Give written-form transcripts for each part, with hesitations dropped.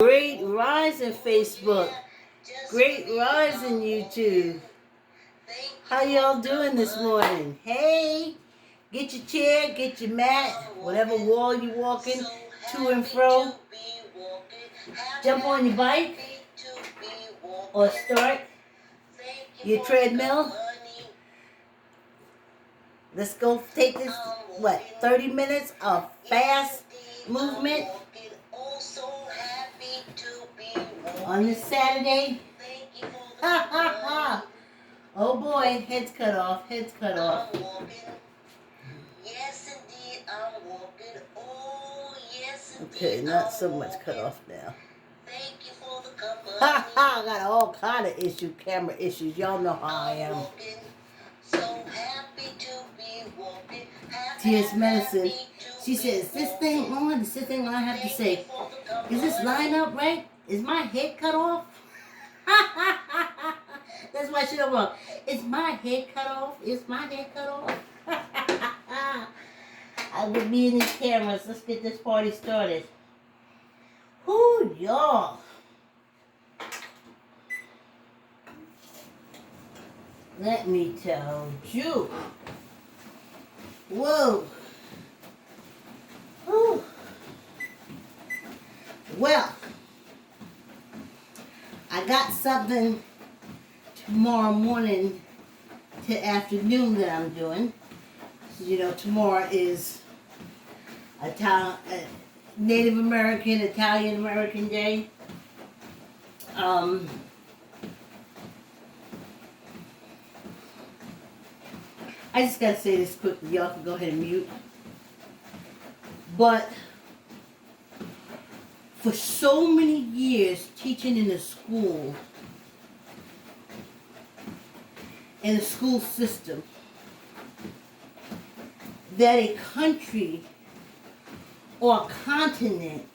Great rise in Facebook. Great rise in YouTube. How y'all doing this morning? Hey, get your chair, get your mat, whatever wall you walking to and fro. Jump on your bike or start your treadmill. Let's go take this, 30 minutes of fast movement on this Saturday. Oh boy, heads cut off, heads cut off. Yes, indeed, I'm walking. Oh, yes, indeed. Okay, not so much cut off now. Thank you for the company. I got all kind of issues, camera issues. Y'all know how I am. So happy to be walking. T.S. Medicine. She says, is this thing on? Is this thing on? I have to say, is this line up right? Is my head cut off? That's why she don't want. Is my head cut off? Is my head cut off? I will be in these cameras. Let's get this party started. Whoo, y'all. Let me tell you. Whoa. Whew. Well, I got something tomorrow morning to afternoon that I'm doing. So, you know, tomorrow is Native American, Italian American Day. I just gotta say this quickly. Y'all can go ahead and mute. But for so many years teaching in the school, in the school system, that a country or a continent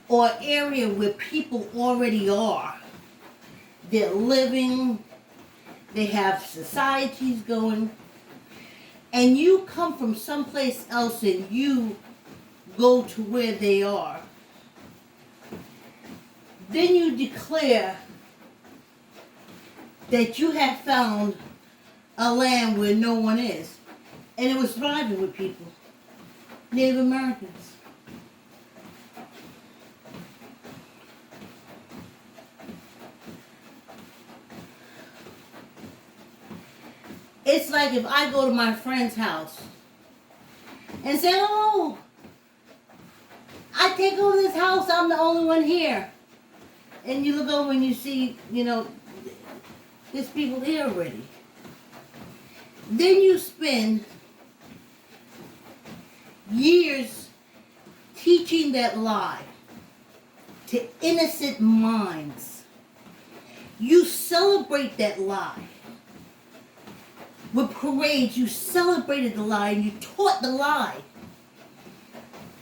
or area where people already are, they're living, they have societies going, and you come from someplace else and you go to where they are, then you declare that you have found a land where no one is. And it was thriving with people, Native Americans. It's like if I go to my friend's house and say, oh, I take over this house, I'm the only one here. And you look over and you see, you know, there's people here already. Then you spend years teaching that lie to innocent minds. You celebrate that lie. With parades, you celebrated the lie and you taught the lie.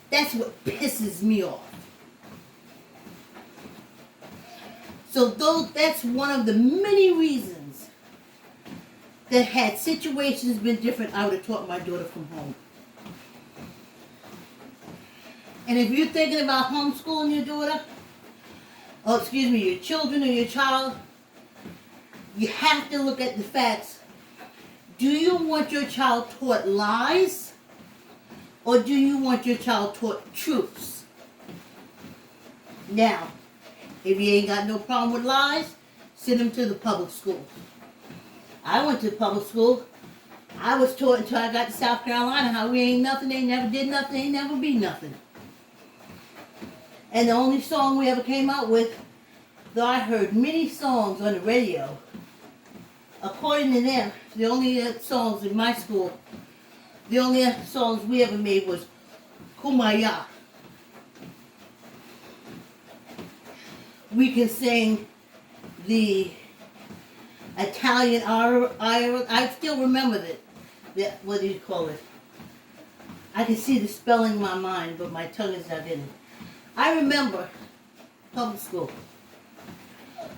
That's what pisses me off. So that's one of the many reasons that had situations been different, I would have taught my daughter from home. And if you're thinking about homeschooling your daughter, your children or your child, you have to look at the facts. Do you want your child taught lies? Or do you want your child taught truths? Now, if you ain't got no problem with lies, send them to the public school. I went to public school. I was taught until I got to South Carolina how we ain't nothing, they never did nothing, they never be nothing. And the only song we ever came out with, though I heard many songs on the radio, according to them, the only songs in my school, the only songs we ever made was Kumbaya. We can sing the Italian I still remember that. What do you call it? I can see the spelling in my mind, but my tongue is not in it. I remember public school.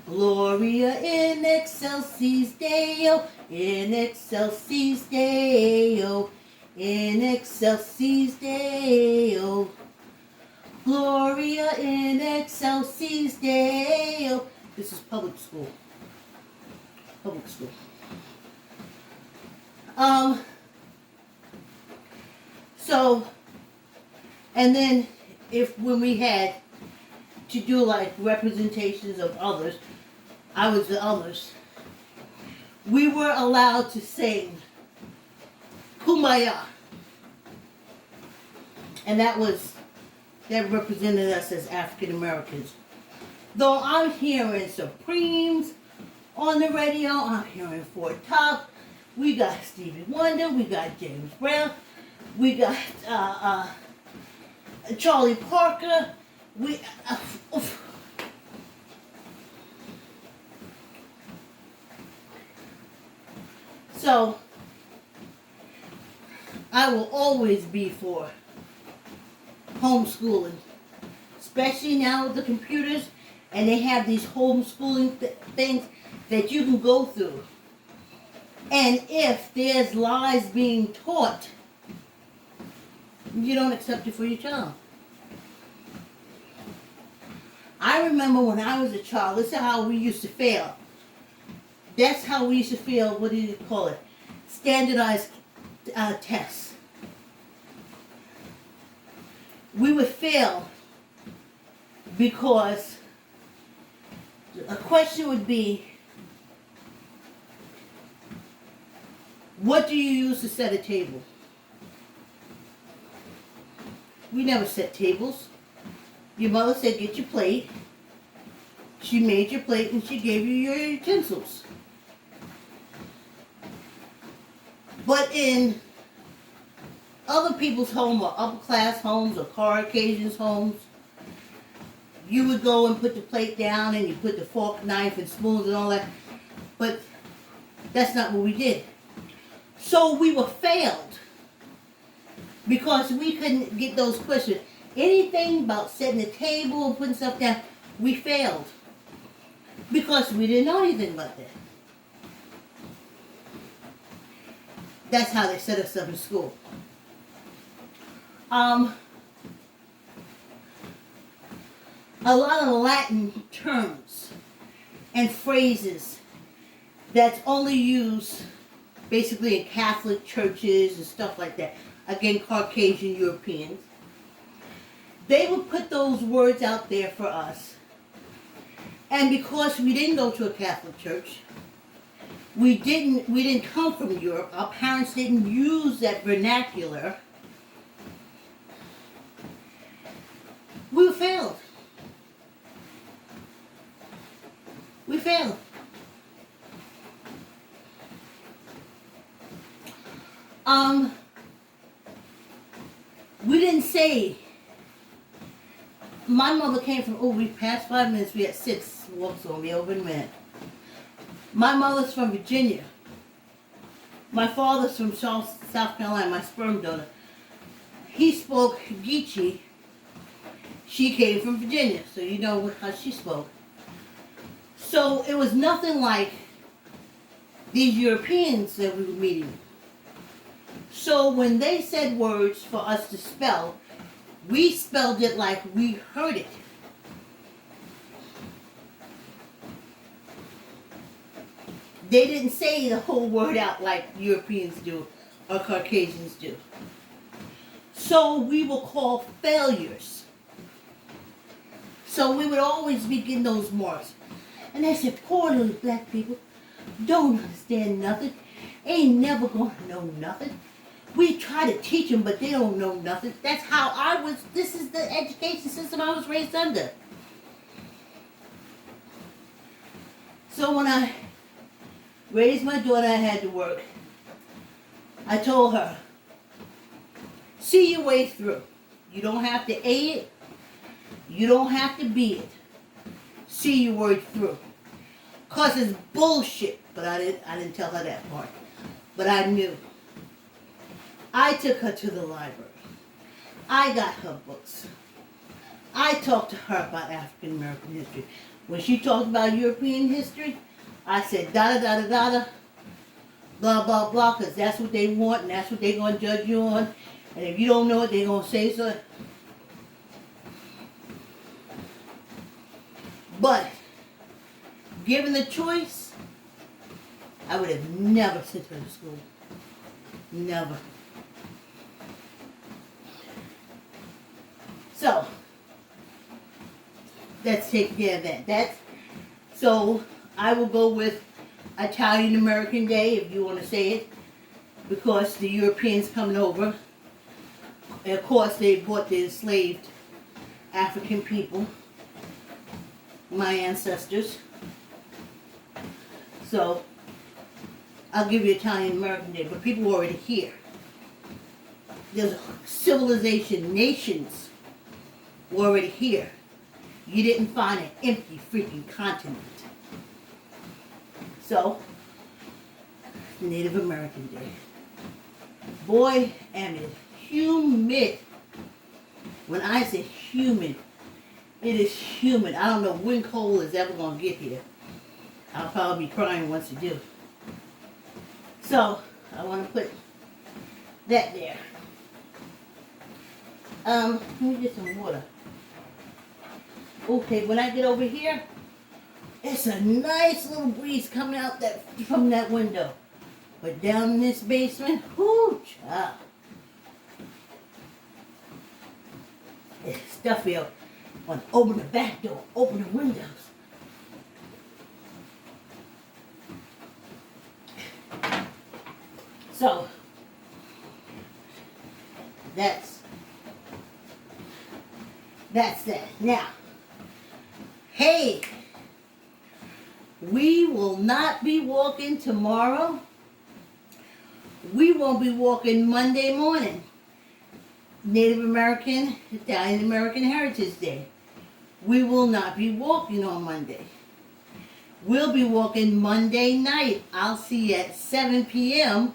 Gloria in excelsis Deo, in excelsis Deo, in excelsis Deo. Gloria in excelsis Deo. This is public school. Public school. So, and then when we had to do like representations of others, I was the others, we were allowed to sing Kumbaya. And that represented us as African Americans. Though I'm hearing Supremes on the radio, I'm hearing Fort Top, we got Stevie Wonder, we got James Brown, we got Charlie Parker, so I will always be for homeschooling, especially now with the computers, and they have these homeschooling things that you can go through. And if there's lies being taught, you don't accept it for your child. I remember when I was a child, this is how we used to fail. That's how we used to fail, what do you call it? Standardized tests. We would fail because a question would be, what do you use to set a table? We never set tables. Your mother said, get your plate. She made your plate and she gave you your utensils. But in other people's home or upper class homes or Caucasians' homes, you would go and put the plate down and you put the fork, knife, and spoons and all that. But that's not what we did. So we were failed because we couldn't get those questions. Anything about setting the table and putting stuff down, we failed because we didn't know anything about that. That's how they set us up in school. A lot of Latin terms and phrases that's only used basically in Catholic churches and stuff like that. Again, Caucasian Europeans. They would put those words out there for us. And because we didn't go to a Catholic church, we didn't come from Europe, our parents didn't use that vernacular, we failed. We failed. We didn't say. My mother came from, we passed 5 minutes, we had 6 walks on me over in a minute. My mother's from Virginia. My father's from South Carolina, my sperm donor. He spoke Geechee. She came from Virginia, so you know how she spoke. So it was nothing like these Europeans that we were meeting. So when they said words for us to spell, we spelled it like we heard it. They didn't say the whole word out like Europeans do or Caucasians do. So we were called failures. So we would always be getting those marks. And they said, poor little black people don't understand nothing. Ain't never gonna know nothing. We try to teach them, but they don't know nothing. That's how this is the education system I was raised under. So when I raised my daughter, I had to work. I told her, see your way through. You don't have to A it. You don't have to B it. See your way through. Cause it's bullshit. But I didn't tell her that part. But I knew. I took her to the library. I got her books. I talked to her about African American history. When she talked about European history, I said da-da-da-da-da-da, blah, blah, blah, because that's what they want and that's what they're going to judge you on. And if you don't know it, they're going to say so. But given the choice, I would have never sent her to school. Never. So, let's take care of that. So, I will go with Italian American Day, if you want to say it, because the Europeans coming over. And of course, they brought the enslaved African people, my ancestors. So, I'll give you Italian American Day, but people are already here. There's a civilization, nations were already here. You didn't find an empty freaking continent. So, Native American Day. Boy, am it humid. When I say humid, it is humid. I don't know when cold is ever going to get here. I'll probably be crying once it do. So, I want to put that there. Let me get some water. Okay, when I get over here, it's a nice little breeze coming out from that window. But down in this basement, whoo, child. It's stuffy out. Want to open the back door, open the windows. So, that's that. Now, hey, we will not be walking tomorrow. We won't be walking Monday morning. Native American, Italian American Heritage Day. We will not be walking on Monday. We'll be walking Monday night. I'll see you at 7 p.m.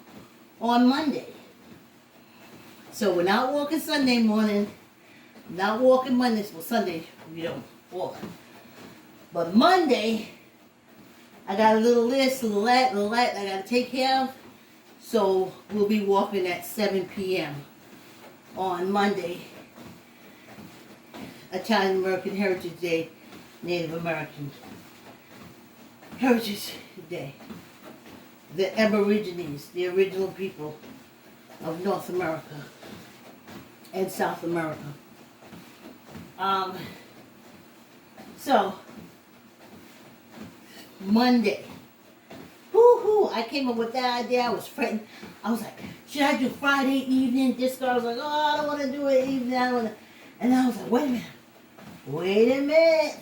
on Monday. So we're not walking Sunday morning. Not walking Monday. Well, Sunday we don't walk. But Monday, I got a little list, a little that I got to take care of. So we'll be walking at 7 p.m. on Monday. Italian American Heritage Day, Native American Heritage Day. The Aborigines, the original people of North America and South America. So, Monday. Woo-hoo, I came up with that idea. I was fretting. I was like, should I do Friday evening? This girl was like, oh, I don't want to do it evening. I don't want to. And I was like, wait a minute. Wait a minute.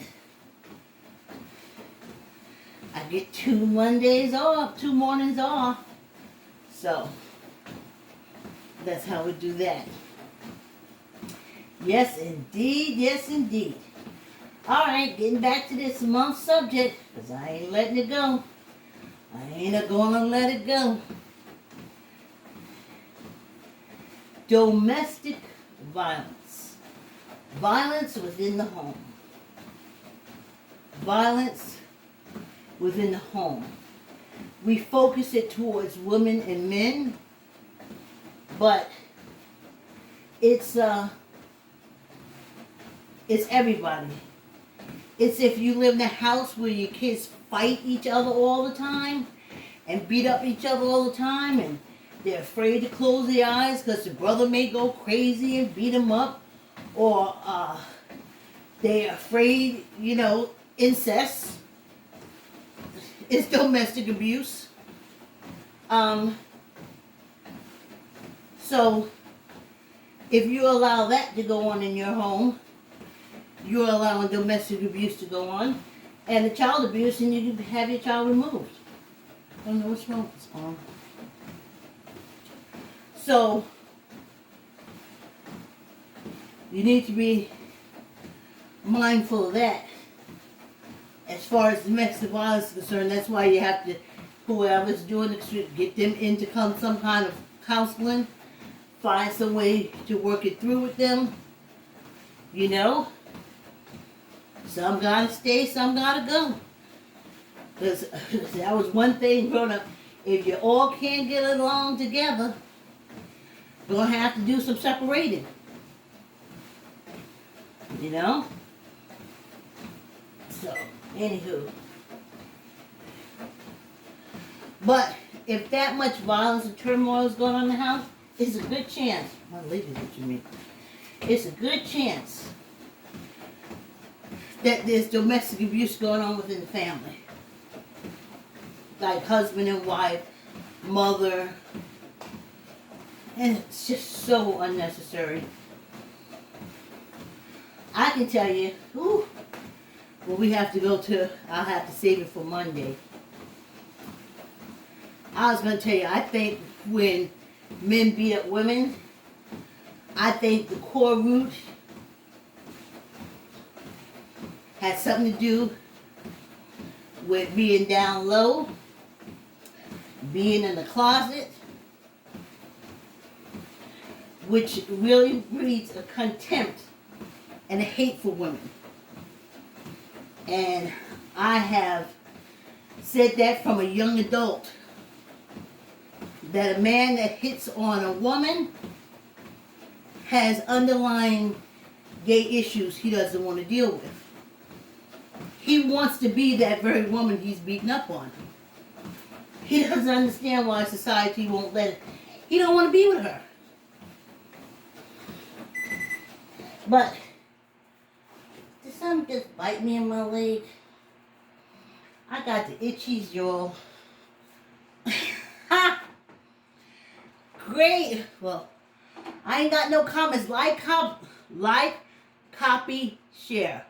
I get 2 Mondays off, 2 mornings off. So, that's how we do that. Yes, indeed. Yes, indeed. All right, getting back to this month's subject, because I ain't letting it go. I ain't gonna let it go. Domestic violence. Violence within the home. Violence within the home. We focus it towards women and men, but it's everybody. It's if you live in a house where your kids fight each other all the time and beat up each other all the time, and they're afraid to close their eyes because the brother may go crazy and beat them up, or they're afraid, incest. It's domestic abuse. So, if you allow that to go on in your home, you're allowing domestic abuse to go on, and the child abuse, and you can have your child removed. I don't know what's wrong with this arm. So, you need to be mindful of that. As far as domestic violence is concerned, that's why you have to, whoever's doing it, get them into some kind of counseling, find some way to work it through with them. Some gotta stay, some gotta go. Because that was one thing growing up. If you all can't get along together, you're going to have to do some separating. So, So, anywho. But if that much violence and turmoil is going on in the house, it's a good chance. My lady, what you mean? It's a good chance that there's domestic abuse going on within the family. Like husband and wife, mother. And it's just so unnecessary. I can tell you, well, we have to go to, I'll have to save it for Monday. I was going to tell you, I think when men beat up women, I think the core root has something to do with being down low, being in the closet, which really breeds a contempt and a hate for women. And I have said that from a young adult, that a man that hits on a woman has underlying gay issues he doesn't want to deal with. He wants to be that very woman he's beaten up on. He doesn't understand why society won't let it. He don't want to be with her. But did something just bite me in my leg? I got the itchies, y'all. Ha! Great. Well, I ain't got no comments. Like, copy, share.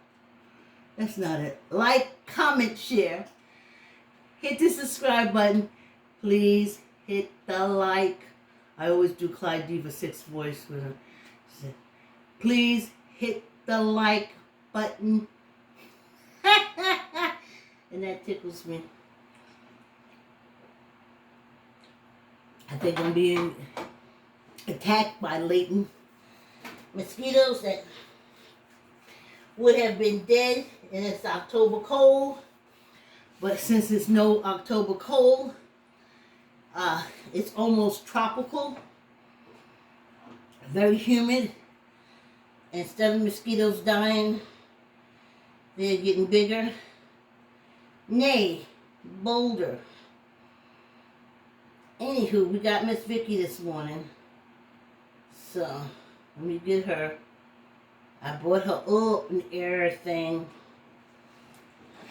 That's not it. Like, comment, share. Hit the subscribe button. Please hit the like. I always do Clyde Diva 6 voice with her. Please hit the like button. And that tickles me. I think I'm being attacked by latent mosquitoes that would have been dead in this October cold. But since it's no October cold, it's almost tropical, very humid. Instead of mosquitoes dying, they're getting bigger. Nay, bolder. Anywho, we got Miss Vicky this morning. So, let me get her. I brought her up and everything.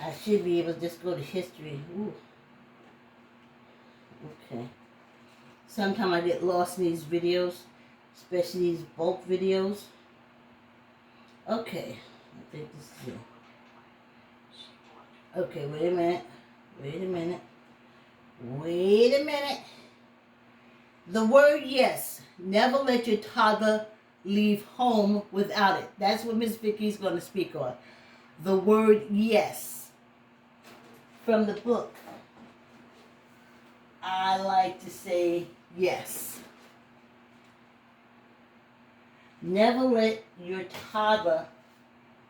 I should be able to just go to history. Ooh. Okay. Sometimes I get lost in these videos, especially these bulk videos. Okay. I think this is it. Okay, wait a minute. The word yes. Never let your toddler leave home without it. That's what Miss Vicky's going to speak on. The word yes. From the book. I like to say yes. Never let your toddler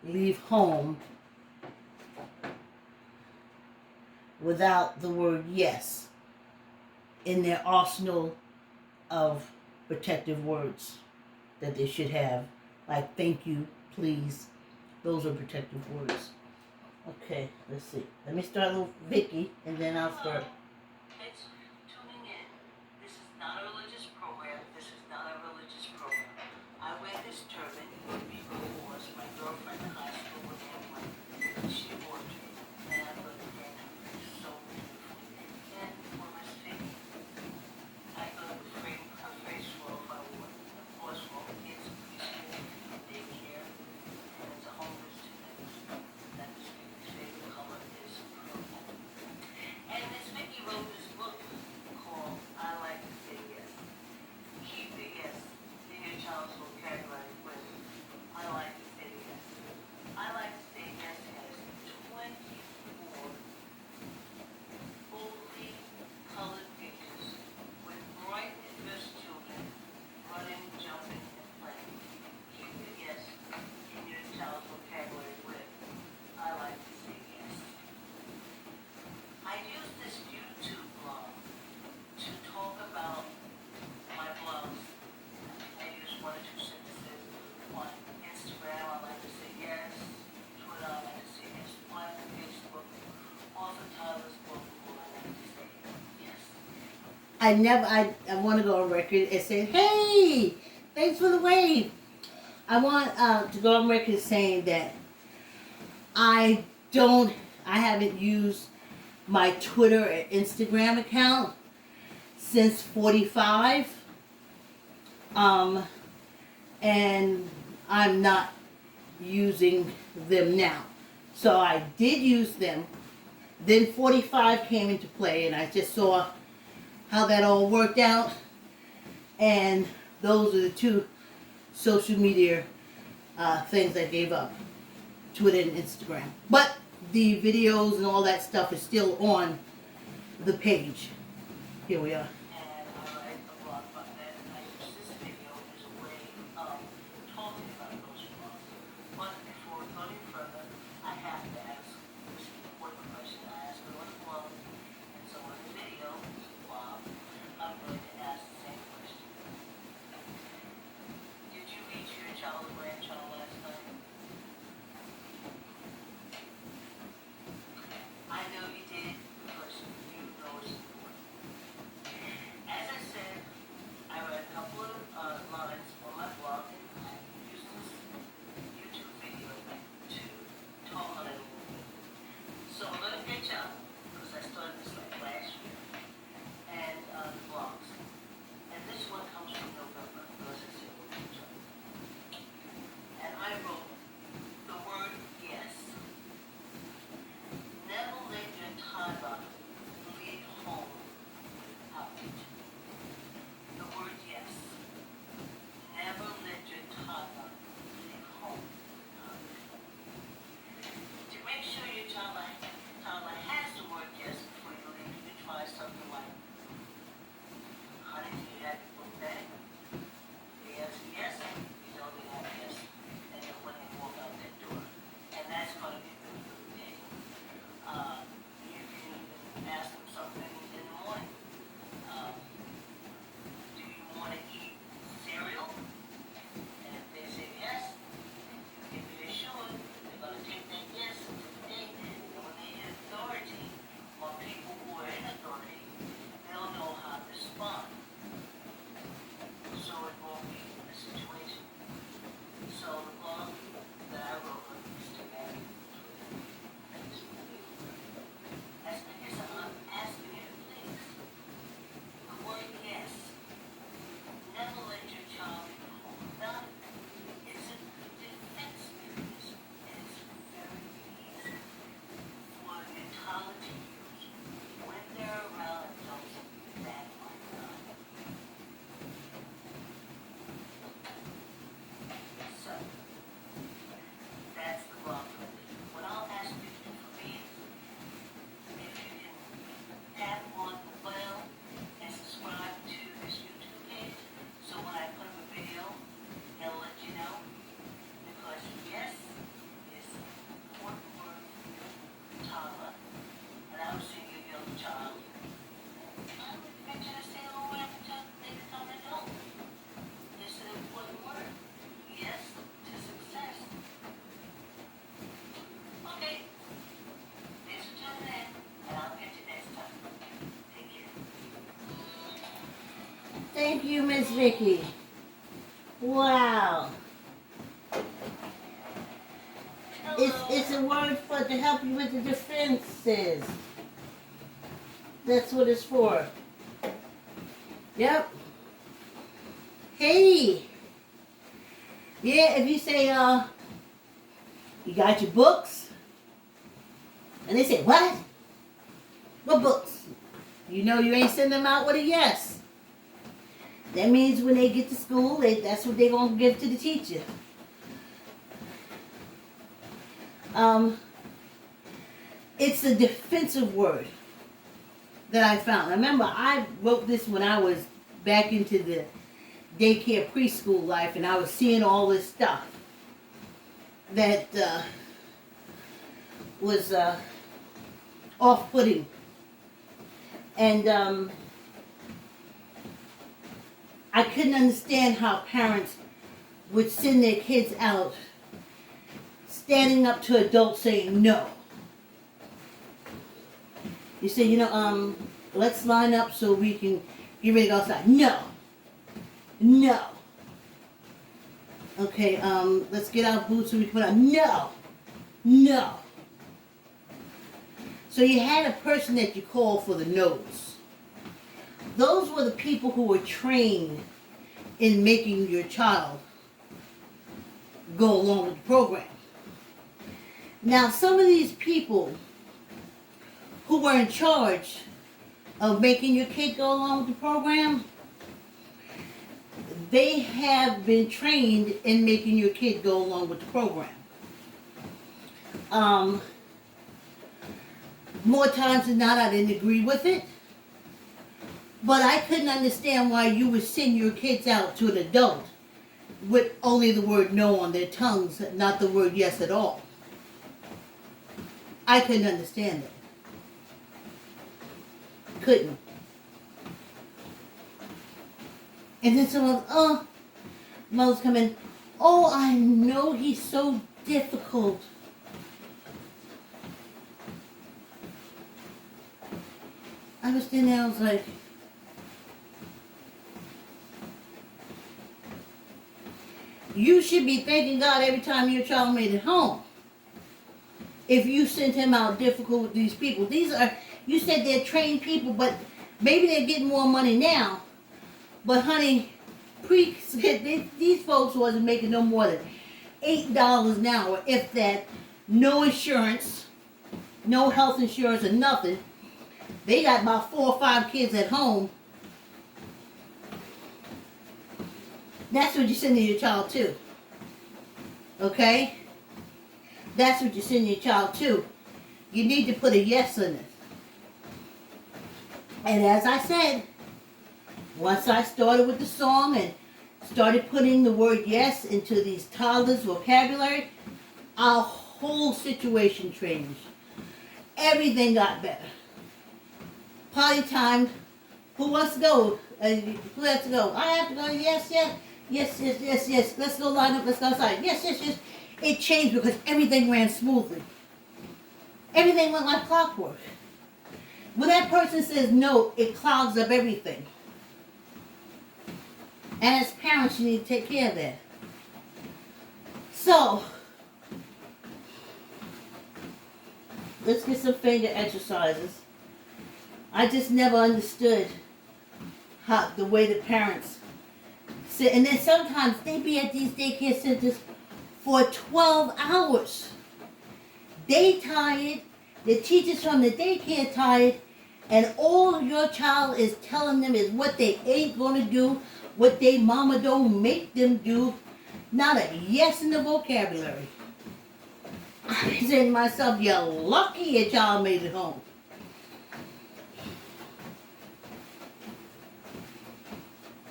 leave home without the word yes in their arsenal of protective words that they should have, like thank you, please. Those are protective words. Okay, let's see. Let me start with Vicky, and then I'll start. Thanks for tuning in. This is not a religious program. I wear this turban because my girlfriend in high school was one. She wore it, and I looked at her so beautiful. And for my city, I could frame her face well if I wore it. Of course, for all the kids in preschool, daycare, and it's a homeless student. That's his favorite color is purple. And Miss Vicky wrote this book I want to go on record and say, hey, thanks for the wave. I want to go on record saying that I don't, I haven't used my Twitter or Instagram account since 45. And I'm not using them now. So I did use them. Then 45 came into play, and I just saw how that all worked out. And those are the two social media things I gave up, Twitter and Instagram. But the videos and all that stuff is still on the page. Here we are. And I write a blog about that, and I use this video as a way of talking about those blogs. But before we go any further, I have to ask this important question I asked her on the blog. And so on the video, Bob, I'm going to ask the same question. Did you reach your child or grandchild last night? I know you did because you know it's important. As I said, I read a couple of lines on my blog, and I used this YouTube video to talk on it a little bit. So I'm going to pitch out, because I started this like last year, and the blogs. And this one comes from November, as I said, we'll pitch out. And I wrote the word yes. Never let your timer leave home without it. The word yes. Never let your timer leave home without it. To make sure your timer has the word yes before you leave, you can try something like, honey, do you have your book bag? The answer yes, you know they have yes. And then when they walk out that door. And that's going to be a good day. You can even ask them something in the morning. Do you want to eat cereal? And if they say yes, if you're sure, they're going to take that yes into the day. And when they get authority, or people who are in authority, they'll know how to respond. So it won't be a situation. So the blog that I wrote on Instagram, as because I'm asking you to please, the word yes. Never let your child be home without it. It's a defense mechanism, and it's very easy for your child to use when they're around adults that are not. So, that's the blog. What I'll ask you to do for me is, if you can tap on the bell and subscribe to this YouTube page, so when I put up a video, it'll let you know. Because yes is an important word for your toddler, and I was seeing your young child. I would mention to say all the way up until they become an adult. It's an important word. Yes to success. Okay. Thanks for tuning in, and I'll catch you next time. Take care. Thank you, Miss Vicky. Wow. It's a word for to help you with the defenses. That's what it's for. Yep. Hey. Yeah, if you say, you got your books? And they say, what? What books? You know you ain't sending them out with a yes. That means when they get to school, that's what they're going to give to the teacher. It's a defensive word that I found. Remember, I wrote this when I was back into the daycare preschool life, and I was seeing all this stuff that was off-putting. And I couldn't understand how parents would send their kids out standing up to adults saying no. You say, let's line up so we can Get ready to go outside. No. No. Okay, let's get our boots so we can put on. No. No. So you had a person that you call for the no's. Those were the people who were trained in making your child go along with the program. Now, some of these people who were in charge of making your kid go along with the program, they have been trained in making your kid go along with the program. More times than not, I didn't agree with it. But I couldn't understand why you would send your kids out to an adult with only the word no on their tongues, not the word yes at all. I couldn't understand it. Couldn't. And then someone, mothers come in, oh, I know he's so difficult. I was standing there, I was like, you should be thanking God every time your child made it home. If you sent him out difficult with these people. These are, you said they're trained people, but maybe they're getting more money now. But honey, these folks wasn't making no more than $8 an hour, if that. No insurance, no health insurance or nothing. They got about 4 or 5 kids at home. That's what you're sending your child to. Okay? That's what you're sending your child to. You need to put a yes in it. And as I said, once I started with the song and started putting the word yes into these toddlers' vocabulary, our whole situation changed. Everything got better. Party time. Who wants to go? Who has to go? I have to go. Yes, yes. Yes, yes, yes, yes. Let's go line up. Let's go outside. Yes, yes, yes. It changed because everything ran smoothly. Everything went like clockwork. When that person says no, it clogs up everything. And as parents, you need to take care of that. So, let's get some finger exercises. I just never understood how the way the parents sit. And then sometimes they be at these daycare centers for 12 hours. They tired, the teachers from the daycare tired, and all your child is telling them is what they ain't going to do, what they mama don't make them do. Not a yes in the vocabulary. I said to myself, you're lucky your child made it home.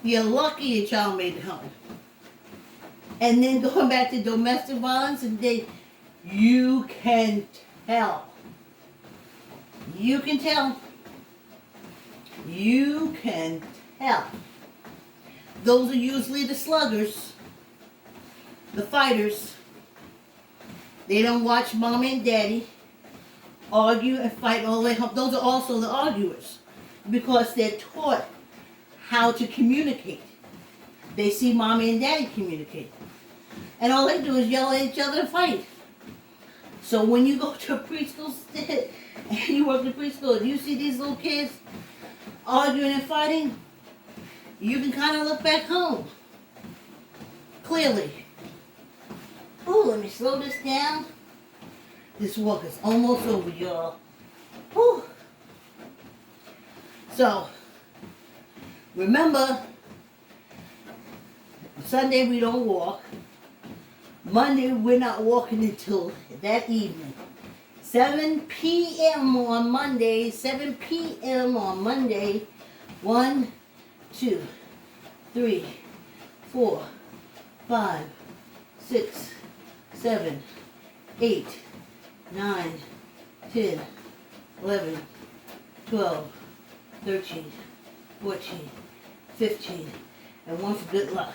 You're lucky your child made it home. And then going back to domestic violence, and you can tell. You can tell. You can tell. Those are usually the sluggers, the fighters. They don't watch mommy and daddy argue and fight all the way home. Those are also the arguers because they're taught how to communicate. They see mommy and daddy communicate. And all they do is yell at each other and fight. So when you go to a preschool and you work in preschool and you see these little kids arguing and fighting, you can kind of look back home. Clearly. Oh, let me slow this down. This walk is almost over, y'all. Whew. So, remember, Sunday we don't walk. Monday we're not walking until that evening. 7 p.m. on Monday. 7 p.m. on Monday. 1, 2, 3, 4, 5, 6, 7, 8, 9, 10, 11, 12, 13, 14, 15, and one for good luck.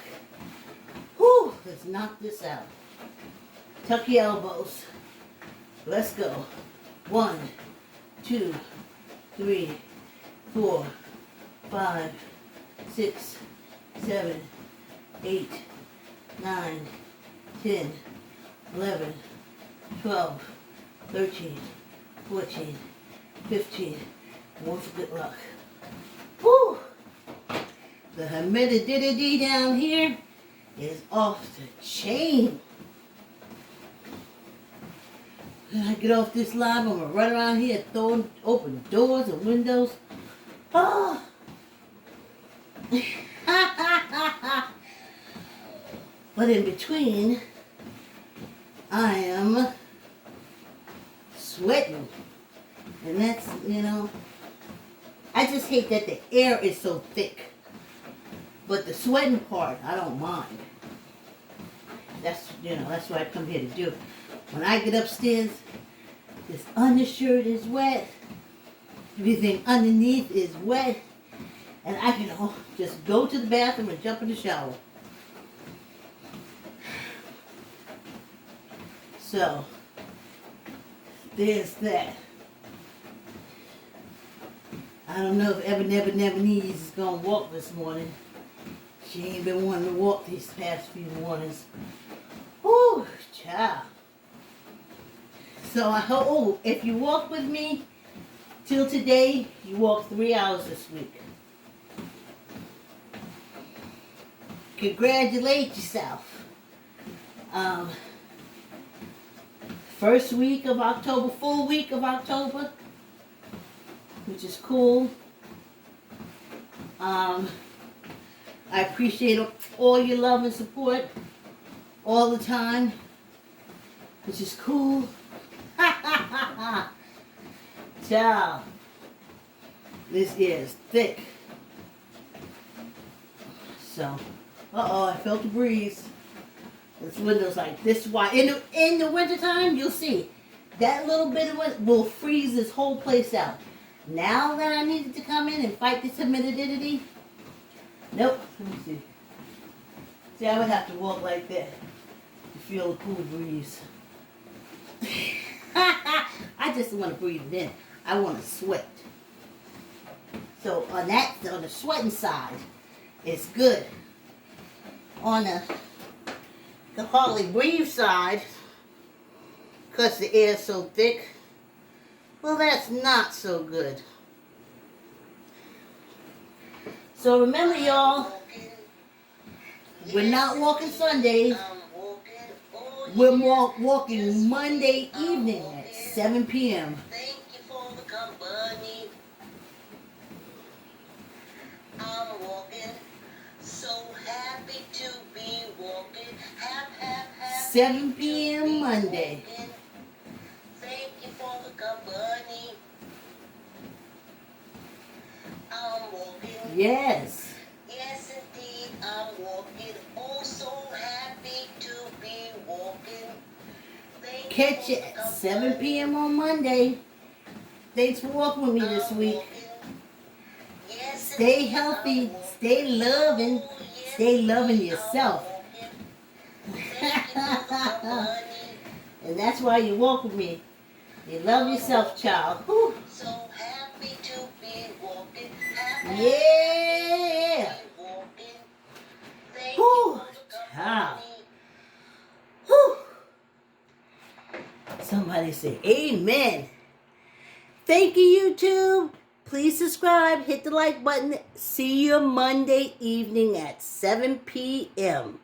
Whew, let's knock this out. Tuck your elbows. Let's go. 1, 2, 3, 4, 5, 6, 7, 8, 9, 10, 11, 12, 13, 14, 15. One for good luck. Woo! The humidity down here is off the chain. When I get off this live, I'm gonna run around here throwing open doors and windows. Oh! But in between, I am sweating. And that's, I just hate that the air is so thick. But the sweating part, I don't mind. That's what I come here to do. When I get upstairs, this undershirt is wet. Everything underneath is wet. And I can just go to the bathroom and jump in the shower. So, there's that. I don't know if Never Knees is going to walk this morning. She ain't been wanting to walk these past few mornings. Whew, child. So I hope, if you walk with me till today, you walked 3 hours this week. Congratulate yourself. First week of October, full week of October, which is cool. I appreciate all your love and support all the time, which is cool. Child, this is thick. So, I felt the breeze. This window's like this wide. In the wintertime, you'll see that little bit of wind will freeze this whole place out. Now that I needed to come in and fight this humidity, nope. Let me see. See, I would have to walk like that to feel the cool breeze. I just want to breathe it in. I want to sweat. So on the sweating side, it's good. On the hardly breathe side, because the air is so thick, well, that's not so good. So remember, y'all, we're not walking Sundays. We're walking Monday evening at 7 p.m. Thank you for the company. I'm walking, so happy to be walking. 7 p.m. Monday. Thank you for the company. I'm walking. Yes. Yes, indeed, I'm walking. Oh, so happy to be walking. Catch it at 7 p.m. on Monday. Thanks for walking with me this week. Stay healthy. Stay loving. Stay loving yourself. And that's why you walk with me. You love yourself, child. Whew. So happy to be walking. Yeah. Whew, child. Whew. Somebody say amen. Thank you, YouTube. Please subscribe. Hit the like button. See you Monday evening at 7 p.m.